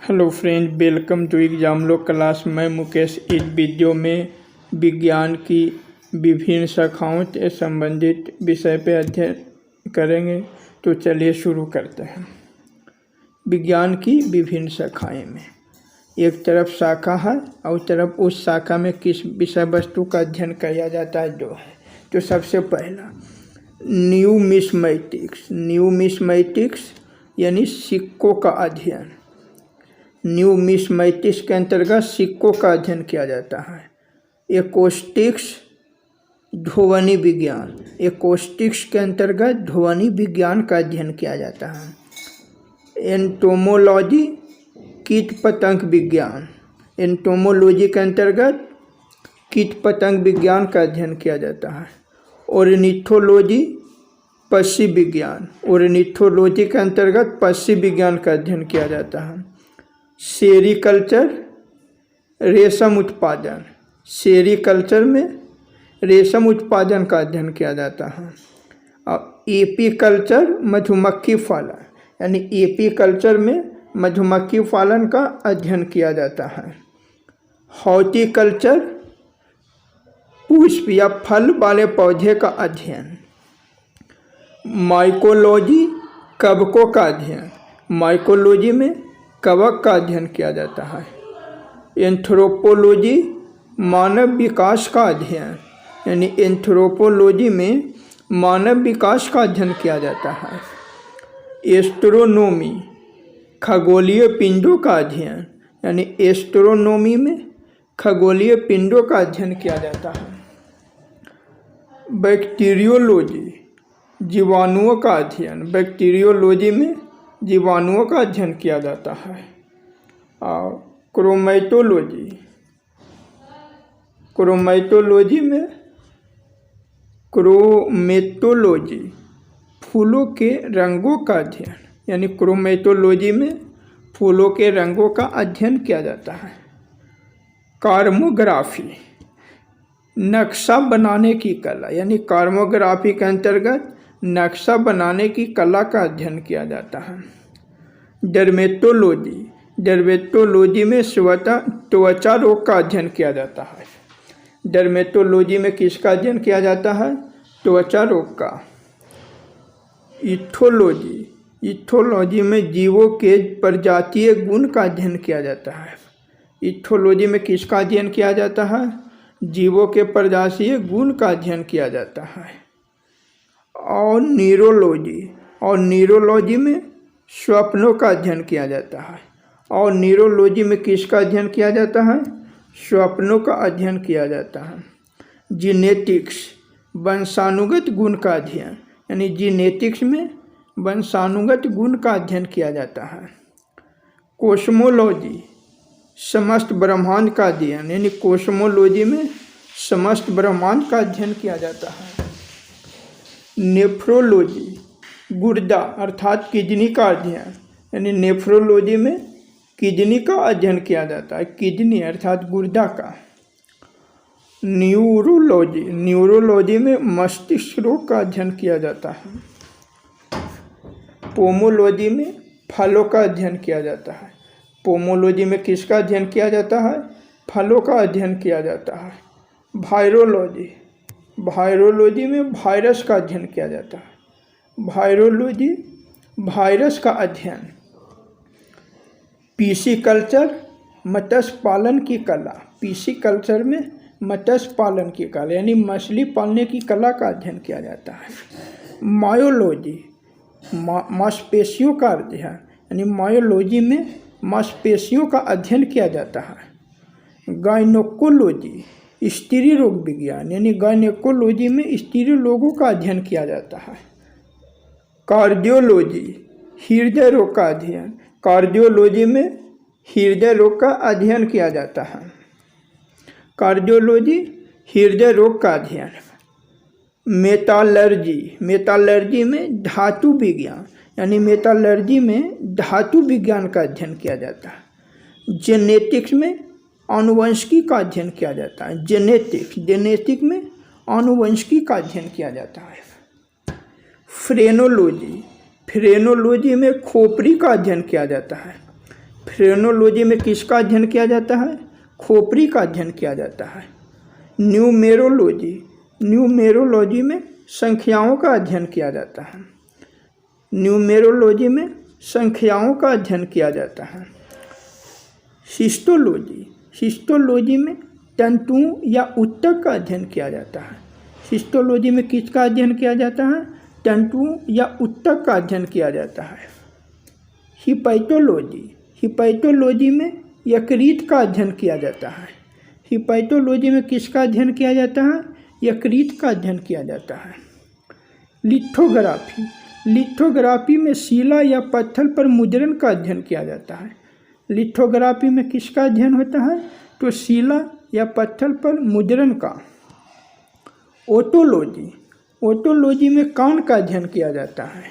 Hello friend, welcome to exam लो class. मैं मुकेश। इस वीडियो में विज्ञान की विभिन्न शाखाओं से संबंधित विषय पे अध्ययन करेंगे। तो चलिए शुरू करते हैं। विज्ञान की विभिन्न शाखाएं में एक तरफ शाखा है और तरफ उस शाखा में किस विषय वस्तु का अध्ययन किया जाता है जो है। तो सबसे पहला न्यूमिस्मेटिक्स। न्यूमिस्मेटिक्स यानी सिक्कों का अध्ययन। न्यूमिस्मेटिक्स के अंतर्गत सिक्कों का अध्ययन किया जाता है। एकॉस्टिक्स ध्वनि विज्ञान। एकॉस्टिक्स के अंतर्गत ध्वनि विज्ञान का अध्ययन किया जाता है। एंटोमोलॉजी कीट पतंग विज्ञान। एंटोमोलॉजी के अंतर्गत कीट पतंग विज्ञान का अध्ययन किया जाता है। ऑर्निथोलॉजी पक्षी विज्ञान। ऑर्निथोलॉजी के अंतर्गत पक्षी विज्ञान का अध्ययन किया जाता है। सेरीकल्चर रेशम उत्पादन। सेरीकल्चर में रेशम उत्पादन का अध्ययन किया जाता है। और एपीकल्चर मधुमक्खी पालन, यानी एपीकल्चर में मधुमक्खी पालन का अध्ययन किया जाता है। हॉर्टिकल्चर पुष्प या फल वाले पौधे का अध्ययन। माइकोलॉजी कवकों का अध्ययन। माइकोलॉजी में कवक का अध्ययन किया जाता है। एंथ्रोपोलॉजी मानव विकास का अध्ययन, यानी एंथ्रोपोलॉजी में मानव विकास का अध्ययन किया जाता है। एस्ट्रोनॉमी खगोलीय पिंडों का अध्ययन, यानी एस्ट्रोनॉमी में खगोलीय पिंडों का अध्ययन किया जाता है। बैक्टीरियोलॉजी जीवाणुओं का अध्ययन। बैक्टीरियोलॉजी में जीवाणुओं का अध्ययन किया जाता है। और क्रोमेटोलॉजी, क्रोमेटोलॉजी में क्रोमेटोलॉजी फूलों के रंगों का अध्ययन, यानी क्रोमेटोलॉजी में फूलों के रंगों का अध्ययन किया जाता है। कार्मोग्राफी नक्शा बनाने की कला, यानी कार्मोग्राफी के अंतर्गत नक्शा बनाने की कला का अध्ययन किया जाता है। डर्मेटोलॉजी, डर्मेटोलॉजी में त्वचा रोग का अध्ययन किया जाता है। डर्मेटोलॉजी में किसका अध्ययन किया जाता है? त्वचा रोग का। इथोलॉजी, इथोलॉजी में जीवों के प्रजातीय गुण का अध्ययन किया जाता है। इथोलॉजी में किसका अध्ययन किया जाता है? जीवों के प्रजातीय गुण का अध्ययन किया जाता है। और न्यूरोलॉजी, और न्यूरोलॉजी में स्वप्नों का अध्ययन किया जाता है। और न्यूरोलॉजी में किसका अध्ययन किया जाता है? स्वप्नों का अध्ययन किया जाता है। जीनेटिक्स वंशानुगत गुण का अध्ययन, यानी जीनेटिक्स में वंशानुगत गुण का अध्ययन किया जाता है। कोस्मोलॉजी समस्त ब्रह्मांड का अध्ययन, यानी कोस्मोलॉजी में समस्त ब्रह्मांड का अध्ययन किया जाता है। नेफ्रोलॉजी गुर्दा अर्थात किडनी का अध्ययन, यानी नेफ्रोलॉजी में किडनी का अध्ययन किया जाता है। किडनी अर्थात गुर्दा का। न्यूरोलॉजी, न्यूरोलॉजी में मस्तिष्क रोग का अध्ययन किया जाता है। पोमोलॉजी में फलों का अध्ययन किया जाता है। पोमोलॉजी में किसका अध्ययन किया जाता है? फलों का अध्ययन किया जाता है। वायरोलॉजी, वायरोलॉजी में वायरस का अध्ययन किया जाता है। वायरोलॉजी वायरस का अध्ययन। पीसीकल्चर मत्स्य पालन की कला। पीसीकल्चर में मत्स्य पालन की कला, यानी मछली पालने की कला का अध्ययन किया जाता है। मायोलॉजी मांसपेशियों का अध्ययन, यानी मायोलॉजी में मांसपेशियों का अध्ययन किया जाता है। गायनेकोलॉजी स्त्री रोग विज्ञान, यानी गायनेकोलॉजी में स्त्री रोगों का अध्ययन किया जाता है। कार्डियोलॉजी हृदय रोग का अध्ययन। कार्डियोलॉजी में हृदय रोग का अध्ययन किया जाता है। कार्डियोलॉजी हृदय रोग का अध्ययन। मेटालर्जी, मेटालर्जी में धातु विज्ञान, यानी मेटालर्जी में धातु विज्ञान का अध्ययन किया जाता है। जेनेटिक्स में आनुवंशिकी का अध्ययन किया जाता है। जेनेटिक्स, जेनेटिक में आनुवंशिकी का अध्ययन किया जाता है। फ्रेनोलॉजी, फ्रेनोलॉजी में खोपड़ी का अध्ययन किया जाता है। फ्रेनोलॉजी में किसका अध्ययन किया जाता है? खोपड़ी का अध्ययन किया जाता है। न्यूमेरोलॉजी में संख्याओं का अध्ययन किया जाता है। न्यूमेरोलॉजी में संख्याओं का अध्ययन किया जाता है। हिस्टोलॉजी में तंतुओं या ऊतक का अध्ययन किया जाता है। हिस्टोलॉजी में किसका अध्ययन किया जाता है? तंतुओं या ऊतक का अध्ययन किया जाता है। हिपैटोलॉजी में यकृत का अध्ययन किया जाता है। हिपैटोलॉजी में किसका अध्ययन किया जाता है? यकृत का अध्ययन किया जाता है। लिथोग्राफी में शिला या पत्थर पर मुद्रण का अध्ययन किया जाता है। लिथोग्राफी में किसका अध्ययन होता है? तो शिला या पत्थर पर मुद्रण का। ओटोलॉजी में कान का अध्ययन किया जाता है।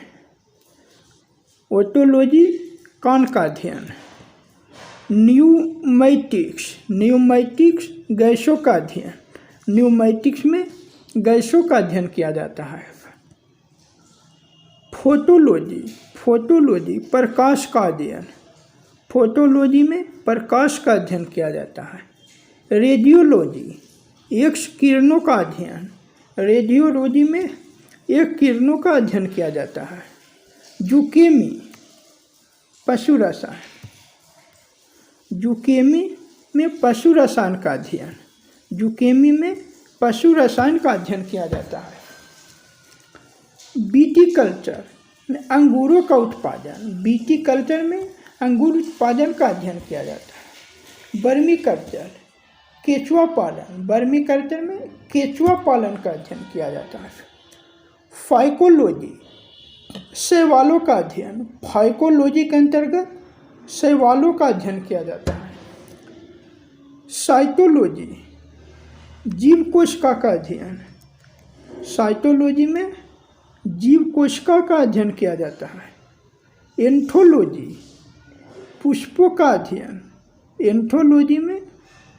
ओटोलॉजी कान का अध्ययन। न्यूमैटिक्स गैसों का अध्ययन। न्यूमैटिक्स में गैसों का अध्ययन किया जाता है। फोटोलॉजी प्रकाश का अध्ययन। फोटोलॉजी में प्रकाश का अध्ययन किया जाता है। रेडियोलॉजी एक्स किरणों का अध्ययन। रेडियोलॉजी में एक किरणों का अध्ययन किया जाता है। जुकेमी पशु रसायन। जुकेमी में पशु रसायन का अध्ययन। जुकेमी में पशु रसायन का अध्ययन किया जाता है। विटीकल्चर में अंगूरों का उत्पादन। विटीकल्चर में अंगूर उत्पादन का अध्ययन किया जाता है। वर्मीकल्चर केचुआ पालन। वर्मीकल्चर में केचुआ पालन का अध्ययन किया जाता है। फाइकोलॉजी शैवालों का अध्ययन। फाइकोलॉजी के अंतर्गत शैवालों का अध्ययन किया जाता है। साइटोलॉजी जीव कोशिका का अध्ययन। साइटोलॉजी में जीव कोशिका का अध्ययन किया जाता है। एंथोलॉजी पुष्पों का अध्ययन। एंथोलॉजी में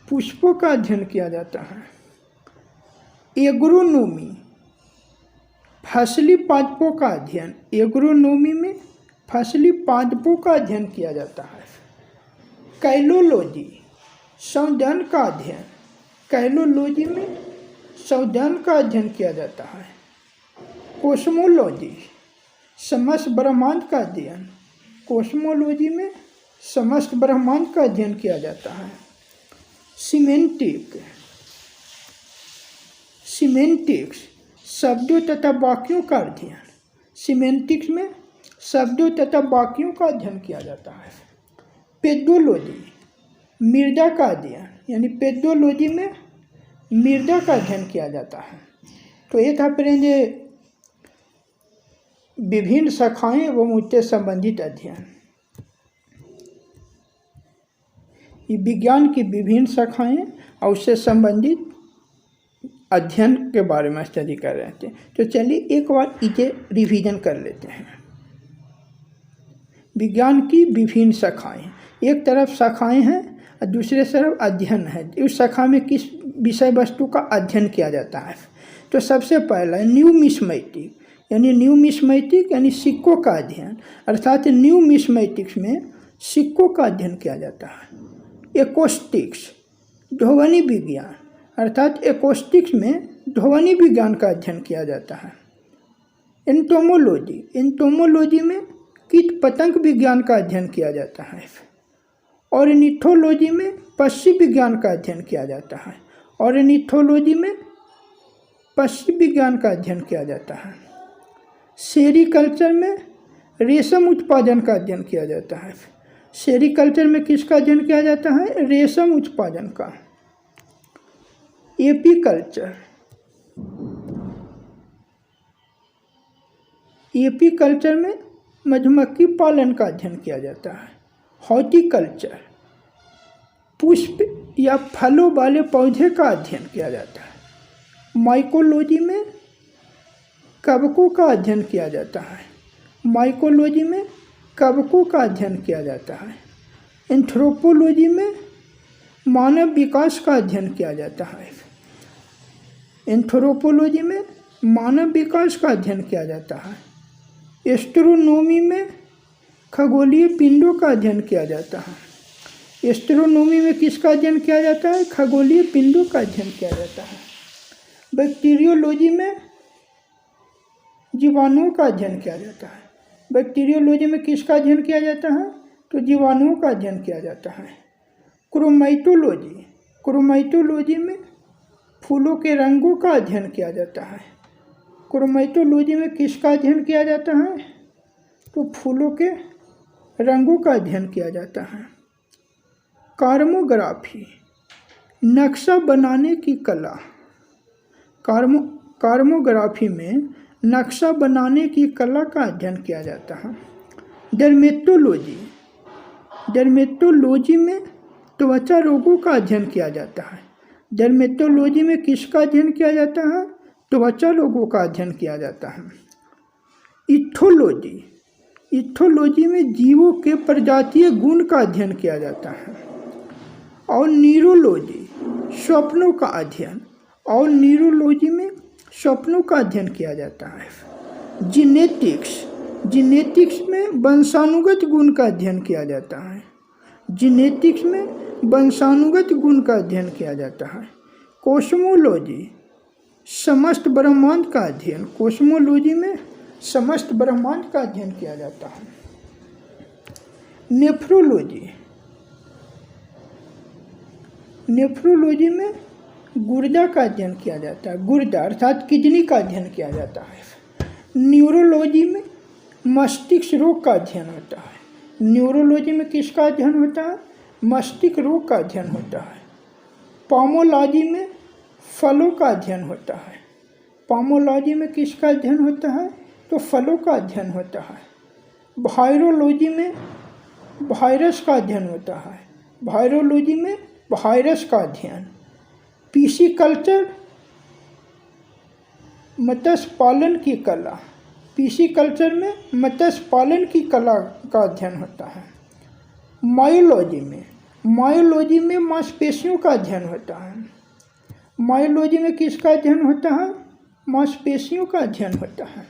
पुष्पों का अध्ययन किया जाता है। एग्रोनोमी फसली पादपों का अध्ययन। एग्रोनोमी में फसली पादपों का अध्ययन किया जाता है। कैलोलॉजी संवर्धन का अध्ययन। कैलोलॉजी में संवर्धन का अध्ययन किया जाता है। कोस्मोलॉजी समस्त ब्रह्मांड का अध्ययन। कोस्मोलॉजी में समस्त ब्रह्मांड का अध्ययन किया जाता है। सीमेंटिक्स शब्दों तथा वाक्यों का अध्ययन। सीमेंटिक्स में शब्दों तथा वाक्यों का अध्ययन किया जाता है। पेडोलॉजी मृदा का अध्ययन, यानी पेडोलॉजी में मृदा का अध्ययन किया जाता है। तो ये था फ्रेंड विभिन्न शाखाएं एवं उससे संबंधित अध्ययन। ये विज्ञान की विभिन्न शाखाएं और उससे संबंधित अध्ययन के बारे में स्टडी कर रहे थे। तो चलिए एक बार इसे रिवीजन कर लेते हैं। विज्ञान की विभिन्न शाखाएं, एक तरफ शाखाएं हैं और दूसरे तरफ अध्ययन है। उस शाखा में किस विषय वस्तु का अध्ययन किया जाता है? तो सबसे पहला न्यूमिस्मेटिक, यानी सिक्कों का अध्ययन, अर्थात न्यूमिस्मेटिक्स में सिक्कों का अध्ययन किया जाता है। एकोस्टिक्स ध्वनि विज्ञान, अर्थात एकोस्टिक्स में ध्वनि विज्ञान का अध्ययन किया जाता है। एंटोमोलॉजी में कीट पतंग विज्ञान का अध्ययन किया जाता है। ऑर्निथोलॉजी में पक्षी विज्ञान का अध्ययन किया जाता है। ऑर्निथोलॉजी में पक्षी विज्ञान का अध्ययन किया जाता है। सेरीकल्चर में रेशम उत्पादन का अध्ययन किया जाता है। सेरीकल्चर में किसका अध्ययन किया जाता है? रेशम उत्पादन का। एपीकल्चर में मधुमक्खी पालन का अध्ययन किया जाता है। हॉर्टिकल्चर पुष्प या फलों वाले पौधे का अध्ययन किया जाता है। माइकोलॉजी में कवकों का अध्ययन किया जाता है। माइकोलॉजी में कवकों का अध्ययन किया जाता है। एंथ्रोपोलॉजी में मानव विकास का अध्ययन किया जाता है। एंथ्रोपोलॉजी में मानव विकास का अध्ययन किया जाता है। एस्ट्रोनॉमी में खगोलीय पिंडों का अध्ययन किया जाता है। एस्ट्रोनॉमी में किसका अध्ययन किया जाता है? खगोलीय पिंडों का अध्ययन किया जाता है। बैक्टीरियोलॉजी में जीवाणुओं का अध्ययन किया जाता है। बैक्टीरियोलॉजी में किसका अध्ययन किया जाता है? तो जीवाणुओं का अध्ययन किया जाता है। क्रोमैटोलॉजी में फूलों के रंगों का अध्ययन किया जाता है। क्रोमैटोलॉजी में किसका अध्ययन किया जाता है? तो फूलों के रंगों का अध्ययन किया जाता है। कार्मोग्राफी नक्शा बनाने की कला। कार्मोग्राफी में नक्शा बनाने की कला का अध्ययन किया जाता है। डर्मेटोलॉजी में त्वचा रोगों का अध्ययन किया जाता है। डर्मेटोलॉजी में किसका अध्ययन किया जाता है? त्वचा रोगों का अध्ययन किया जाता है। इथोलॉजी में जीवों के प्रजातीय गुण का अध्ययन किया जाता है। और न्यूरोलॉजी स्वप्नों का अध्ययन, और न्यूरोलॉजी में स्वप्नों का अध्ययन किया जाता है। जीनेटिक्स में वंशानुगत गुण का अध्ययन किया जाता है। जीनेटिक्स में वंशानुगत गुण का अध्ययन किया जाता है। कॉस्मोलॉजी समस्त ब्रह्मांड का अध्ययन। कॉस्मोलॉजी में समस्त ब्रह्मांड का अध्ययन किया जाता है। नेफ्रोलॉजी में गुर्दा का अध्ययन किया जाता है। गुर्दा अर्थात किडनी का अध्ययन किया जाता है। न्यूरोलॉजी में मस्तिष्क रोग का अध्ययन होता है। न्यूरोलॉजी में किसका अध्ययन होता है? मस्तिष्क रोग का अध्ययन होता है। पोमोलॉजी में फलों का अध्ययन होता है। पोमोलॉजी में किसका अध्ययन होता है? तो फलों का अध्ययन होता है। वायरोलॉजी में वायरस का अध्ययन होता है। वायरोलॉजी में वायरस का अध्ययन। पिसीकल्चर मत्स्य पालन की कला। पिसीकल्चर में मत्स्य पालन की कला का अध्ययन होता है। मायोलॉजी में मांसपेशियों का अध्ययन होता है। मायोलॉजी में किसका अध्ययन होता है? मांसपेशियों का अध्ययन होता है।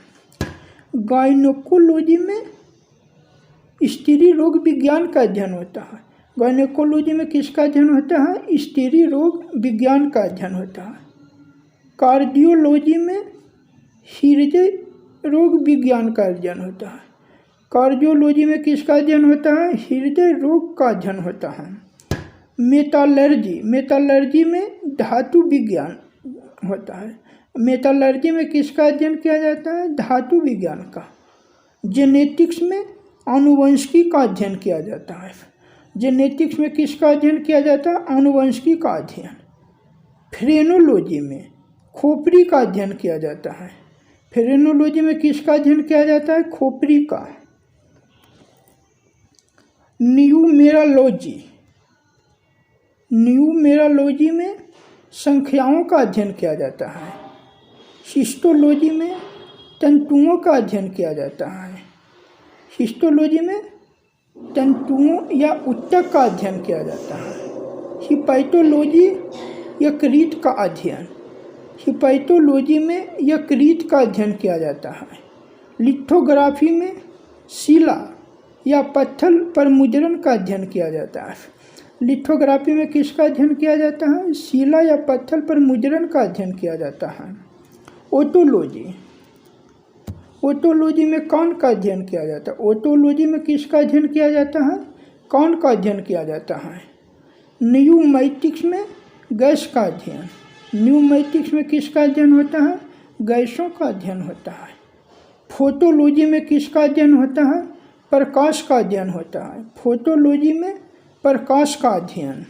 गायनेकोलॉजी में स्त्री रोग विज्ञान का अध्ययन होता है। गायनेकोलॉजी में किसका अध्ययन होता है? स्त्री रोग विज्ञान का अध्ययन होता है। कार्डियोलॉजी में हृदय रोग विज्ञान का अध्ययन होता है। कार्डियोलॉजी में किसका अध्ययन होता है? हृदय रोग का अध्ययन होता है। मेटालर्जी में धातु विज्ञान होता है। मेटालर्जी में किसका अध्ययन किया जाता है? धातु विज्ञान का। जेनेटिक्स में आनुवंशिकी का अध्ययन किया जाता है। जेनेटिक्स में किसका अध्ययन किया जाता है? आनुवंशिकी का अध्ययन। फ्रेनोलॉजी में खोपड़ी का अध्ययन किया जाता है। फ्रेनोलॉजी में किसका अध्ययन किया जाता है? खोपड़ी का। न्यूमेरोलॉजी में संख्याओं का अध्ययन किया जाता है। हिस्टोलॉजी में तंतुओं का अध्ययन किया जाता है। हिस्टोलॉजी में तंतुओं या ऊतक का अध्ययन किया जाता है। हिपैटोलॉजी यकृत का अध्ययन। हिपैटोलॉजी में यकृत का अध्ययन किया जाता है। लिथोग्राफी में शिला या पत्थर पर मुद्रण का अध्ययन किया जाता है। लिथोग्राफी में किसका अध्ययन किया जाता है? शिला या पत्थर पर मुद्रण का अध्ययन किया जाता है। ओटोलॉजी में कौन का अध्ययन किया जाता है? ओटोलॉजी में किसका अध्ययन किया जाता है? कौन का अध्ययन किया जाता है। न्यूमैटिक्स में गैस का अध्ययन। न्यूमैटिक्स में किसका अध्ययन होता है? गैसों का अध्ययन होता है। फोटोलॉजी में किसका अध्ययन होता है? प्रकाश का अध्ययन होता है। फोटोलॉजी में प्रकाश का अध्ययन।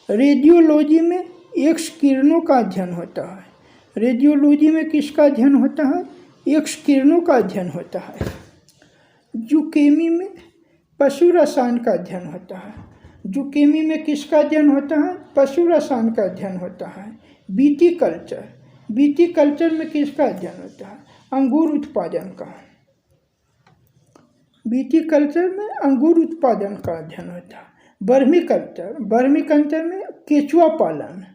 रेडियोलॉजी में एक्स किरणों का अध्ययन होता है। रेडियोलॉजी में किसका अध्ययन होता है? एक्स किरणों का अध्ययन होता है। जूकेमी में पशु रसायन का अध्ययन होता है। जूकेमी में किसका अध्ययन होता है? पशु रसायन का अध्ययन होता है। विटीकल्चर में किसका अध्ययन होता है? अंगूर उत्पादन का। विटीकल्चर में अंगूर उत्पादन का अध्ययन होता है। वर्मीकल्चर में केचुआ पालन।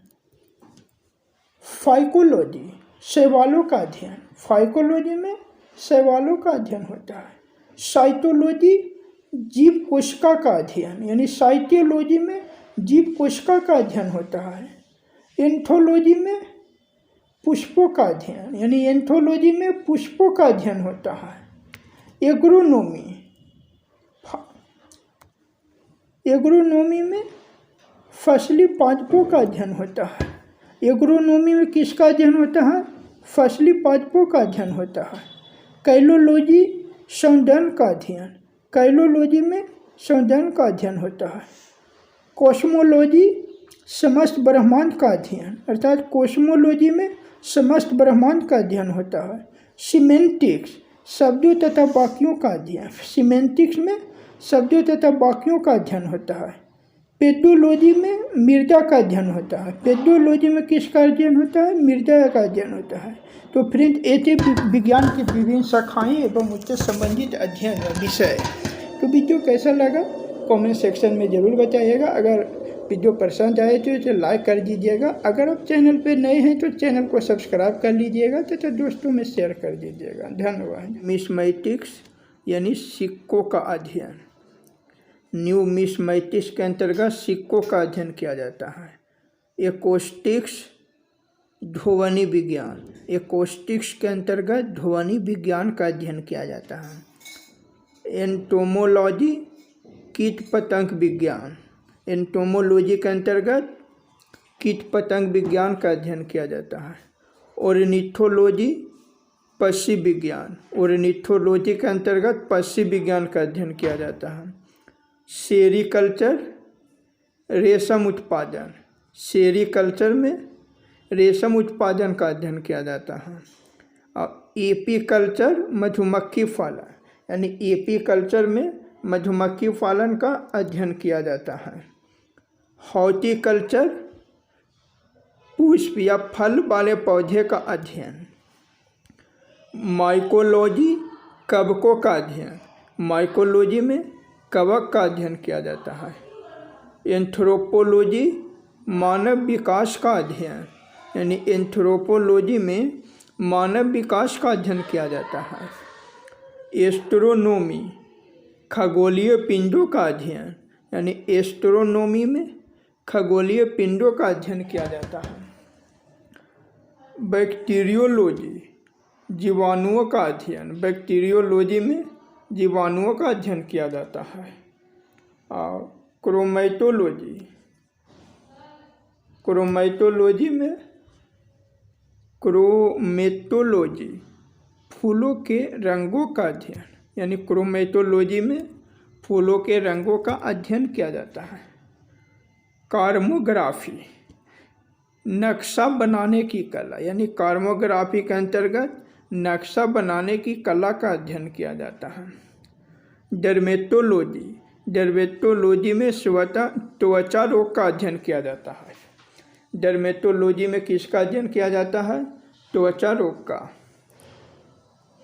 फाइकोलॉजी शैवालों का अध्ययन। फाइकोलॉजी में शैवालों का अध्ययन होता है। साइटोलॉजी जीव कोशिका का अध्ययन, यानी साइटोलॉजी में जीव कोशिका का अध्ययन होता है। एंथोलॉजी में पुष्पों का अध्ययन, यानी एंथोलॉजी में पुष्पों का अध्ययन होता है। एग्रोनॉमी में फसली पादपों का अध्ययन होता है। एग्रोनॉमी में किसका अध्ययन होता है? फसली पादपों का अध्ययन होता है। कैलोलॉजी संवर्धन का अध्ययन, कैलोलॉजी में संवर्धन का अध्ययन होता है। कॉस्मोलॉजी समस्त ब्रह्मांड का अध्ययन, अर्थात कॉस्मोलॉजी में समस्त ब्रह्मांड का अध्ययन होता है। सीमेंटिक्स शब्दों तथा वाक्यों का अध्ययन, सीमेंटिक्स में शब्दों तथा वाक्यों का अध्ययन होता है। पेडोलॉजी में मृदा का अध्ययन होता है। पेडोलॉजी में किसका अध्ययन होता है? मृदा का अध्ययन होता है। तो फ्रेंड्स, ये थे विज्ञान की विभिन्न शाखाएं एवं उससे संबंधित अध्ययन व विषय। तो वीडियो कैसा लगा कमेंट सेक्शन में ज़रूर बताइएगा। अगर वीडियो पसंद आए तो इसे लाइक कर दीजिएगा। अगर आप चैनल पर नए हैं तो चैनल को सब्सक्राइब कर लीजिएगा तथा दोस्तों में शेयर कर दीजिएगा। धन्यवाद। न्यूमिस्मेटिक्स यानी सिक्कों का अध्ययन। न्यूमिस्मेटिक्स के अंतर्गत सिक्कों का अध्ययन किया जाता है। एकॉस्टिक्स ध्वनि विज्ञान, एकॉस्टिक्स के अंतर्गत ध्वनि विज्ञान का अध्ययन किया जाता है। एंटोमोलॉजी कीट पतंग विज्ञान, एंटोमोलॉजी के अंतर्गत कीट पतंग विज्ञान का अध्ययन किया जाता है। ऑर्निथोलॉजी पक्षी विज्ञान, ऑर्निथोलॉजी के अंतर्गत पक्षी विज्ञान का अध्ययन किया जाता है। सेरीकल्चर रेशम उत्पादन, सेरीकल्चर में रेशम उत्पादन का अध्ययन किया जाता है। और एपीकल्चर मधुमक्खी पालन, यानी एपीकल्चर में मधुमक्खी पालन का अध्ययन किया जाता है। हॉर्टिकल्चर पुष्प या फल वाले पौधे का अध्ययन। माइकोलॉजी कवकों का अध्ययन, माइकोलॉजी में कवक का अध्ययन किया जाता है। एंथ्रोपोलॉजी मानव विकास का अध्ययन, यानी एंथ्रोपोलॉजी में मानव विकास का अध्ययन किया जाता है। एस्ट्रोनॉमी खगोलीय पिंडों का अध्ययन, यानी एस्ट्रोनॉमी में खगोलीय पिंडों का अध्ययन किया जाता है। बैक्टीरियोलॉजी जीवाणुओं का अध्ययन, बैक्टीरियोलॉजी में जीवाणुओं का अध्ययन किया जाता है। और क्रोमैटोलॉजी, क्रोमैटोलॉजी में क्रोमेटोलॉजी फूलों के रंगों का अध्ययन, यानी क्रोमेटोलॉजी में फूलों के रंगों का अध्ययन किया जाता है। कार्मोग्राफी नक्शा बनाने की कला, यानी कार्मोग्राफी के अंतर्गत नक्शा बनाने की कला का अध्ययन किया जाता है। डर्मेटोलॉजी, डर्मेटोलॉजी में त्वचा रोग का अध्ययन किया जाता है। डर्मेटोलॉजी में किसका अध्ययन किया जाता है? त्वचा रोग का।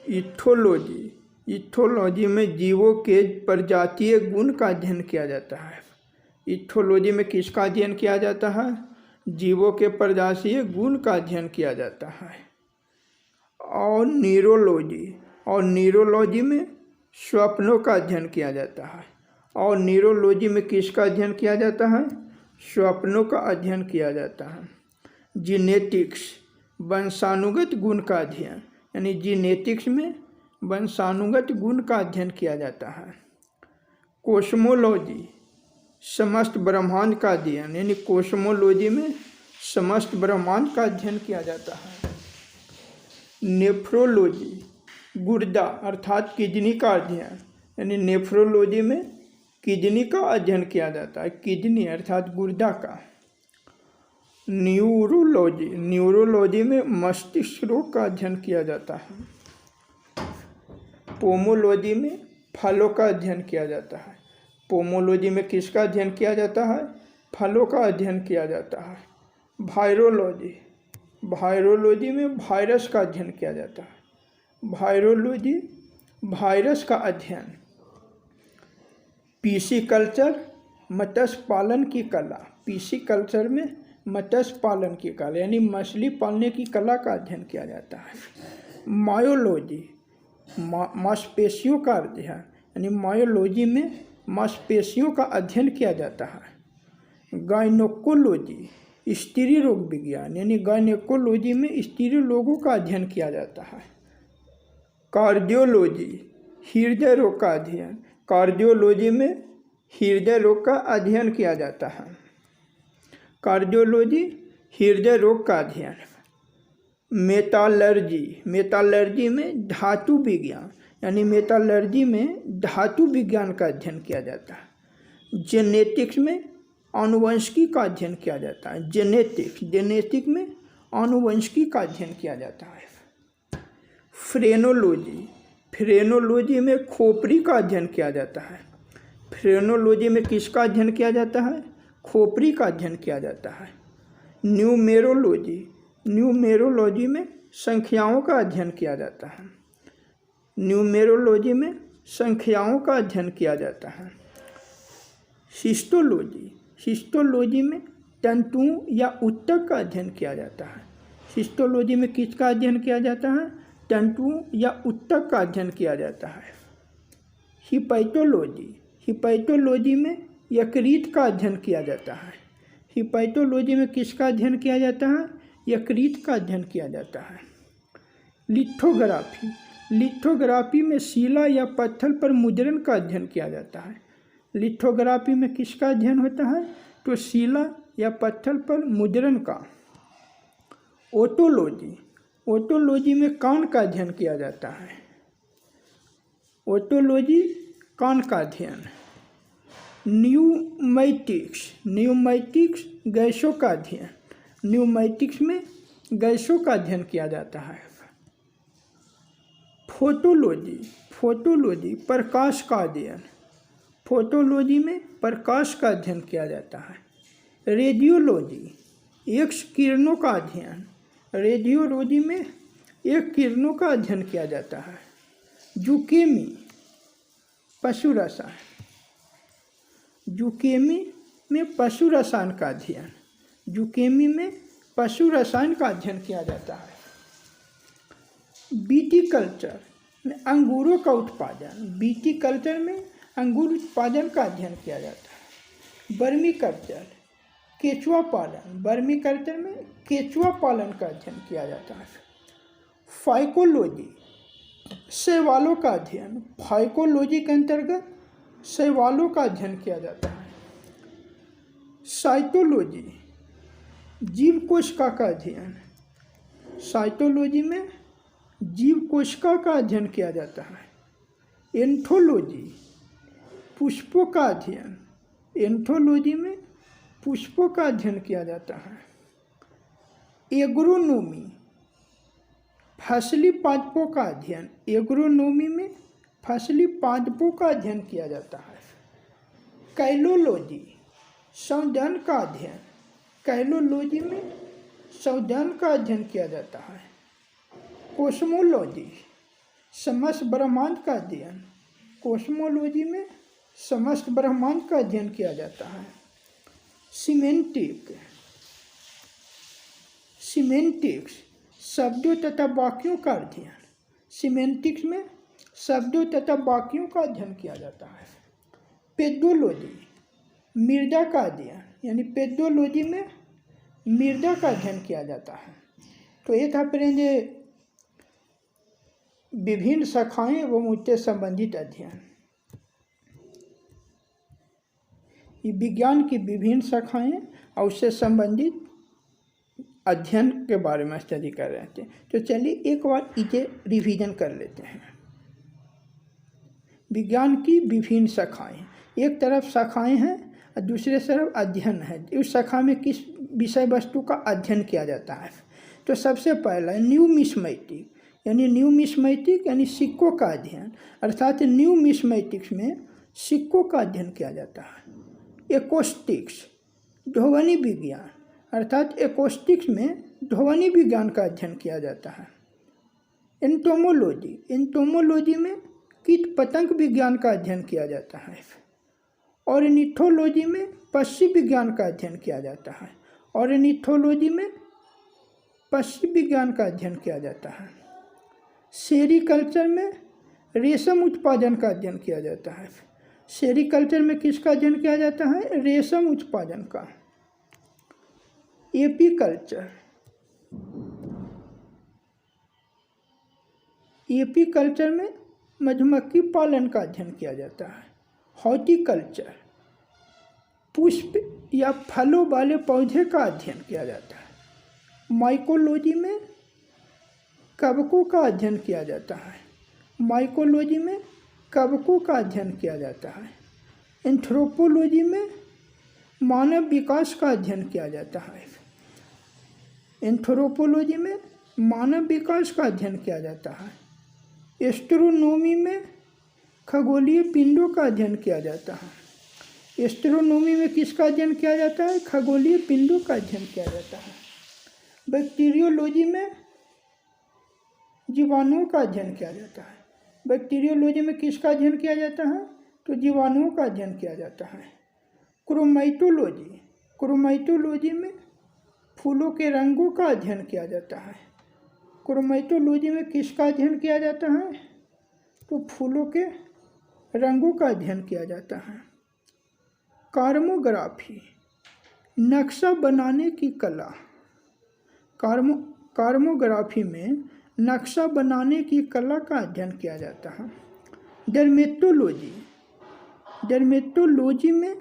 इथोलॉजी, इथोलॉजी में जीवों के प्रजातीय गुण का अध्ययन किया जाता है। इथोलॉजी में किसका अध्ययन किया जाता है? जीवों के प्रजातीय गुण का अध्ययन किया जाता है। और न्यूरोलॉजी, और न्यूरोलॉजी में स्वप्नों का अध्ययन किया जाता है। और न्यूरोलॉजी में किसका अध्ययन किया जाता है? स्वप्नों का अध्ययन किया जाता है। जीनेटिक्स वंशानुगत गुण का अध्ययन, यानी जीनेटिक्स में वंशानुगत गुण का अध्ययन किया जाता है। कोस्मोलॉजी समस्त ब्रह्मांड का अध्ययन, यानी कोस्मोलॉजी में समस्त ब्रह्मांड का अध्ययन किया जाता है। नेफ्रोलॉजी गुर्दा अर्थात किडनी का अध्ययन, यानी नेफ्रोलॉजी में किडनी का अध्ययन किया जाता है, किडनी अर्थात गुर्दा का। न्यूरोलॉजी, न्यूरोलॉजी में मस्तिष्क रोग का अध्ययन किया जाता है। पोमोलॉजी में फलों का अध्ययन किया जाता है। पोमोलॉजी में किसका अध्ययन किया जाता है? फलों का अध्ययन किया जाता है। वायरोलॉजी, वायरोलॉजी में वायरस का अध्ययन किया जाता है। वायरोलॉजी वायरस का अध्ययन। पिसिकल्चर मत्स्य पालन की कला, पिसिकल्चर में मत्स्य पालन की कला यानी मछली पालने की कला का अध्ययन किया जाता है। मायोलॉजी मांसपेशियों का अध्ययन, यानी मायोलॉजी में मांसपेशियों का अध्ययन किया जाता है। गायनोकोलॉजी स्त्री रोग विज्ञान, यानी गायनोकोलॉजी में स्त्री रोगों का अध्ययन किया जाता है। कार्डियोलॉजी हृदय रोग का अध्ययन, कार्डियोलॉजी में हृदय रोग का अध्ययन किया जाता है। कार्डियोलॉजी हृदय रोग का अध्ययन। मेटालर्जी, मेटालर्जी में धातु विज्ञान, यानी मेटालर्जी में धातु विज्ञान का अध्ययन किया जाता है। जेनेटिक्स में आनुवंशिकी का अध्ययन किया जाता है। जेनेटिक में आनुवंशिकी का अध्ययन किया जाता है। फ्रेनोलॉजी में खोपड़ी का अध्ययन किया जाता है। फ्रेनोलॉजी में किसका अध्ययन किया जाता है? खोपड़ी का अध्ययन किया जाता है। न्यूमेरोलॉजी में संख्याओं का अध्ययन किया जाता है। न्यूमेरोलॉजी में संख्याओं का अध्ययन किया जाता है। हिस्टोलॉजी में तंतुओं या ऊतक का अध्ययन किया जाता है। हिस्टोलॉजी में किसका अध्ययन किया जाता है? तंतुओं या ऊतक का अध्ययन किया जाता है। हिपैटोलॉजी में यकृत का अध्ययन किया जाता है। हिपैटोलॉजी में किसका अध्ययन किया जाता है? यकृत का अध्ययन किया जाता है। लिथोग्राफी में शिला या पत्थर पर मुद्रण का अध्ययन किया जाता है। लिथोग्राफी में किसका अध्ययन होता है? तो शिला या पत्थर पर मुद्रण का। ओटोलॉजी में कान का अध्ययन किया जाता है। ओटोलॉजी कान का अध्ययन। न्यूमैटिक्स गैसों का अध्ययन। न्यूमैटिक्स में गैसों का अध्ययन किया जाता है। फोटोलॉजी प्रकाश का अध्ययन। फोटोलॉजी में प्रकाश का अध्ययन किया जाता है। रेडियोलॉजी एक्स किरणों का अध्ययन। रेडियोलॉजी में एक किरणों का अध्ययन किया जाता है। जुकेमी पशु रसायन। जुकेमी में पशु रसायन का अध्ययन। जुकेमी में पशु रसायन का अध्ययन किया जाता है। विटीकल्चर में अंगूरों का उत्पादन। विटीकल्चर में अंगूर उत्पादन का अध्ययन किया जाता है। वर्मीकल्चर केचुआ पालन। वर्मीकल्चर में केचुआ पालन का अध्ययन किया जाता है। फाइकोलॉजी शैवालों का अध्ययन। फाइकोलॉजी के अंतर्गत शैवालों का अध्ययन किया जाता है। साइटोलॉजी जीव कोशिका का अध्ययन। साइटोलॉजी में जीव कोशिका का अध्ययन किया जाता है। एंथोलॉजी पुष्पों का अध्ययन। एंथोलॉजी में पुष्पों का अध्ययन किया जाता है। एग्रोनोमी फसली पादपों का अध्ययन। एग्रोनोमी में फसली पादपों का अध्ययन किया जाता है। कैलोलॉजी संवर्धन का अध्ययन। कैलोलॉजी में संवर्धन का अध्ययन किया जाता है। कोस्मोलॉजी समस्त ब्रह्मांड का अध्ययन। कोस्मोलॉजी में समस्त ब्रह्मांड का अध्ययन किया जाता है। सीमेंटिक्स शब्दों तथा वाक्यों का अध्ययन। सीमेंटिक्स में शब्दों तथा वाक्यों का अध्ययन किया जाता है। पेडोलॉजी मृदा का अध्ययन, यानी पेडोलॉजी में मृदा का अध्ययन किया जाता है। तो ये था फ्रेंड विभिन्न शाखाएं एवं उससे संबंधित अध्ययन। ये विज्ञान की विभिन्न शाखाएं और उससे संबंधित अध्ययन के बारे में स्टडी कर रहे थे। तो चलिए एक बार इसे रिवीजन कर लेते हैं। विज्ञान की विभिन्न शाखाएं, एक तरफ शाखाएं हैं और दूसरे तरफ अध्ययन है। उस शाखा में किस विषय वस्तु का अध्ययन किया जाता है। तो सबसे पहला न्यूमिस्मेटिक, यानी सिक्कों का अध्ययन, अर्थात न्यूमिस्मेटिक्स में सिक्कों का अध्ययन किया जाता है। एकोस्टिक्स ध्वनि विज्ञान, अर्थात एकोस्टिक्स में ध्वनि विज्ञान का अध्ययन किया जाता है। एंटोमोलॉजी में कीट पतंग विज्ञान का अध्ययन किया जाता है। ऑर्निथोलॉजी में पक्षी विज्ञान का अध्ययन किया जाता है। ऑर्निथोलॉजी में पक्षी विज्ञान का अध्ययन किया जाता है। सेरीकल्चर में रेशम उत्पादन का अध्ययन किया जाता है। सेरीकल्चर में किसका अध्ययन किया जाता है? रेशम उत्पादन का। एपीकल्चर, एपीकल्चर में मधुमक्खी पालन का अध्ययन किया जाता है। हॉर्टिकल्चर, पुष्प या फलों वाले पौधे का अध्ययन किया जाता है। माइकोलॉजी में कवकों का अध्ययन किया जाता है। माइकोलॉजी में कवकों का अध्ययन किया जाता है। एंथ्रोपोलॉजी में मानव विकास का अध्ययन किया जाता है। एंथ्रोपोलॉजी में मानव विकास का अध्ययन किया जाता है। एस्ट्रोनॉमी में खगोलीय पिंडों का अध्ययन किया जाता है। एस्ट्रोनॉमी में किसका अध्ययन किया जाता है? खगोलीय पिंडों का अध्ययन किया जाता है। बैक्टीरियोलॉजी में जीवाणुओं का अध्ययन किया जाता है। बैक्टीरियोलॉजी में किसका अध्ययन किया जाता है? तो जीवाणुओं का अध्ययन किया जाता है। क्रोमैटोलॉजी, क्रोमैटोलॉजी में फूलों के रंगों का अध्ययन किया जाता है। क्रोमैटोलॉजी में किसका अध्ययन किया जाता है? तो फूलों के रंगों का अध्ययन किया जाता है। कार्मोग्राफी, नक्शा बनाने की कला। कार्मोग्राफी में नक्शा बनाने की कला का अध्ययन किया जाता है। डर्मेटोलॉजी, डर्मेटोलॉजी में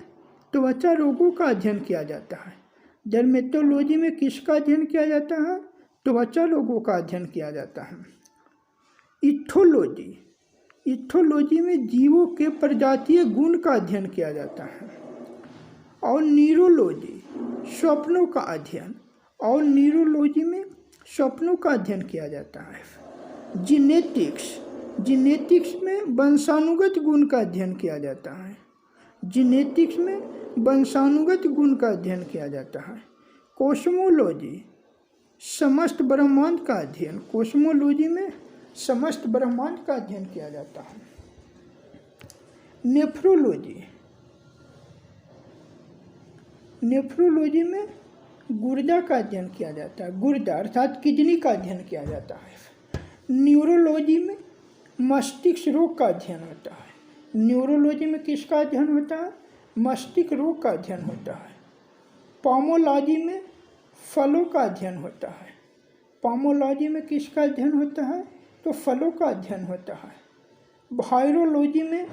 त्वचा रोगों का अध्ययन किया जाता है। डर्मेटोलॉजी में किसका अध्ययन किया जाता है? त्वचा रोगों का अध्ययन किया जाता है। इथोलॉजी, इथोलॉजी में जीवों के प्रजातीय गुण का अध्ययन किया जाता है। और न्यूरोलॉजी, स्वप्नों का अध्ययन। और न्यूरोलॉजी में स्वप्नों का अध्ययन किया जाता है। जीनेटिक्स, जीनेटिक्स में वंशानुगत गुण का अध्ययन किया जाता है। जीनेटिक्स में वंशानुगत गुण का अध्ययन किया जाता है। कोस्मोलॉजी, समस्त ब्रह्मांड का अध्ययन। कोस्मोलॉजी में समस्त ब्रह्मांड का अध्ययन किया जाता है। नेफ्रोलॉजी, नेफ्रोलॉजी में गुर्दा का अध्ययन किया जाता है। गुर्दा अर्थात किडनी का अध्ययन किया जाता है। न्यूरोलॉजी में मस्तिष्क रोग का अध्ययन होता है। न्यूरोलॉजी में किसका अध्ययन होता है? मस्तिष्क रोग का अध्ययन होता है। पामोलॉजी में फलों का अध्ययन होता है। पामोलॉजी में किसका अध्ययन होता है? तो फलों का अध्ययन होता है। वायरोलॉजी में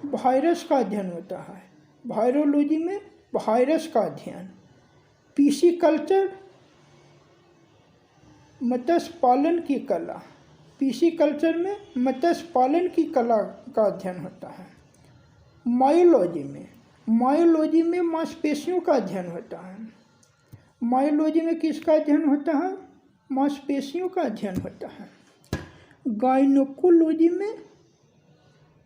वायरस का अध्ययन होता है। वायरोलॉजी में वायरस का अध्ययन। पिसीकल्चर, मत्स्य पालन की कला। पिसीकल्चर में मत्स्य पालन की कला का अध्ययन होता है। मायोलॉजी में, मायोलॉजी में मांसपेशियों का अध्ययन होता है। मायोलॉजी में किसका अध्ययन होता है? मांसपेशियों का अध्ययन होता है। गायनेकोलॉजी में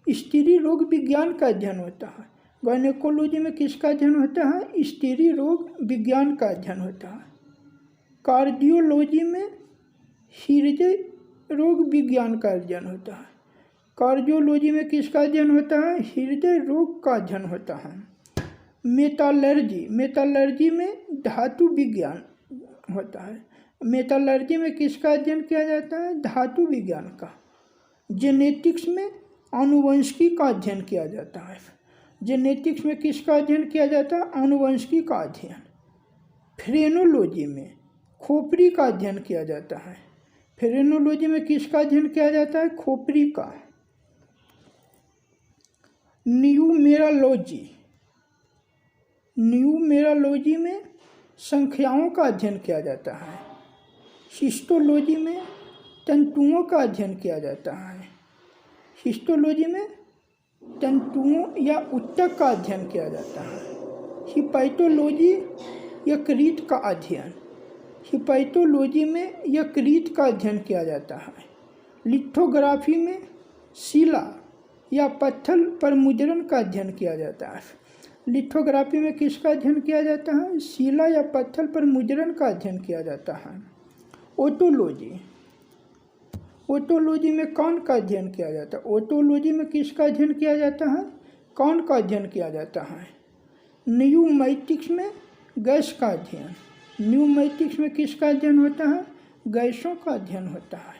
स्त्री रोग विज्ञान का अध्ययन होता है। गायनेकोलॉजी में किसका अध्ययन होता है? स्त्री रोग विज्ञान का अध्ययन होता है। कार्डियोलॉजी में हृदय रोग विज्ञान का अध्ययन होता है। कार्डियोलॉजी में किसका अध्ययन होता है? हृदय रोग का अध्ययन होता है। मेटालर्जी, मेटालर्जी में धातु विज्ञान होता है। मेटालर्जी में किसका अध्ययन किया जाता है? धातु विज्ञान का। जेनेटिक्स में आनुवंशिकी का अध्ययन किया जाता है। जेनेटिक्स में किसका अध्ययन किया जाता है? आनुवंशिकी का अध्ययन। फ्रेनोलॉजी में खोपड़ी का अध्ययन किया जाता है। फ्रेनोलॉजी में किसका अध्ययन किया जाता है? खोपड़ी का। न्यूमेरोलॉजी, न्यूमेरोलॉजी में संख्याओं का अध्ययन किया जाता है। हिस्टोलॉजी में तंतुओं का अध्ययन किया जाता है। हिस्टोलॉजी में तंतुओं या ऊतक का अध्ययन किया जाता है। हिपैटोलॉजी यकृत का अध्ययन। हिपैटोलॉजी में यकृत का अध्ययन किया जाता है। लिथोग्राफी में शिला या पत्थर पर मुद्रण का अध्ययन किया जाता है। लिथोग्राफी में किसका अध्ययन किया जाता है? शिला या पत्थर पर मुद्रण का अध्ययन किया जाता है। ओटोलॉजी, ओटोलॉजी में कौन का अध्ययन किया जाता है? ओटोलॉजी में किसका अध्ययन किया जाता है? कौन का अध्ययन किया जाता है? न्यूमैटिक्स में गैस का अध्ययन। न्यूमैटिक्स में किसका अध्ययन होता है? गैसों का अध्ययन होता है।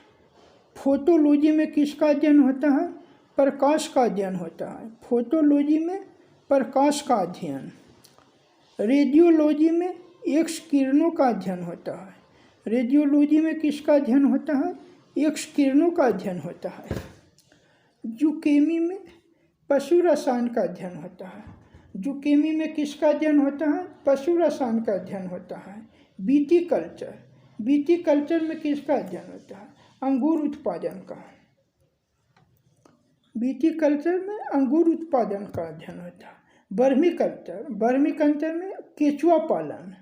फोटोलॉजी में किसका अध्ययन होता है? प्रकाश का अध्ययन होता है। फोटोलॉजी में प्रकाश का अध्ययन। रेडियोलॉजी में एक्स किरणों का अध्ययन होता है। रेडियोलॉजी में किसका अध्ययन होता है? एक्स किरणों का अध्ययन होता है। जूकेमी में पशु रसायन का अध्ययन होता है। जूकेमी में किसका अध्ययन होता है? पशु रसायन का अध्ययन होता है। विटीकल्चर, विटीकल्चर में किसका अध्ययन होता है? अंगूर उत्पादन का। विटीकल्चर में अंगूर उत्पादन का अध्ययन होता है। वर्मीकल्चर, वर्मीकल्चर में केचुआ पालन।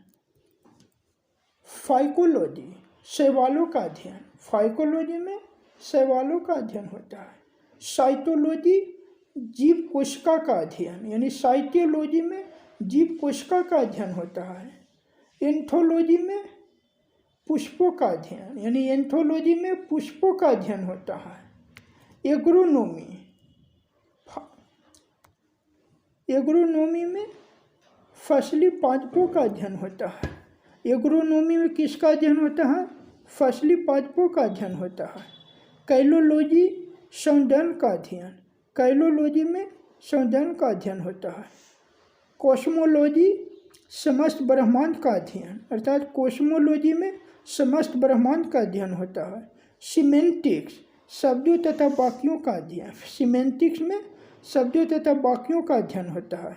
फाइकोलॉजी, शैवालों का अध्ययन। फाइकोलॉजी में शैवालों का अध्ययन होता है। साइटोलॉजी, जीव कोशिका का अध्ययन, यानी साइटोलॉजी में जीव कोशिका का अध्ययन होता है। एंथोलॉजी में पुष्पों का अध्ययन, यानी एंथोलॉजी में पुष्पों का अध्ययन होता है। एग्रोनोमी, एग्रोनोमी में फसली पादपों का अध्ययन होता है। एग्रोनोमी में किसका अध्ययन होता है? फसली पादपों का अध्ययन होता है। कैलोलॉजी, सौंदर्य का अध्ययन। कैलोलॉजी में सौंदर्य का अध्ययन होता है। कॉस्मोलॉजी, समस्त ब्रह्मांड का अध्ययन, अर्थात कॉस्मोलॉजी में समस्त ब्रह्मांड का अध्ययन होता है। सीमेंटिक्स, शब्दों तथा वाक्यों का अध्ययन। सीमेंटिक्स में शब्दों तथा वाक्यों का अध्ययन होता है।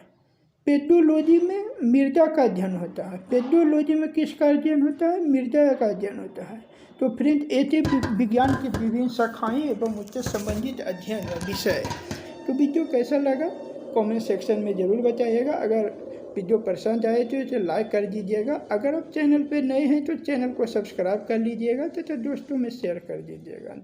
पेडोलॉजी में मृदा का अध्ययन होता है। पेडोलॉजी में किसका अध्ययन होता है? मृदा का अध्ययन होता है। तो फ्रेंड्स, ये थे विज्ञान की विभिन्न शाखाएं एवं उससे संबंधित अध्ययन विषय। तो वीडियो कैसा लगा कमेंट सेक्शन में ज़रूर बताइएगा। अगर वीडियो पसंद आए तो इसे लाइक कर दीजिएगा। अगर आप चैनल पर नए हैं तो चैनल को सब्सक्राइब कर लीजिएगा तथा दोस्तों में शेयर कर दीजिएगा।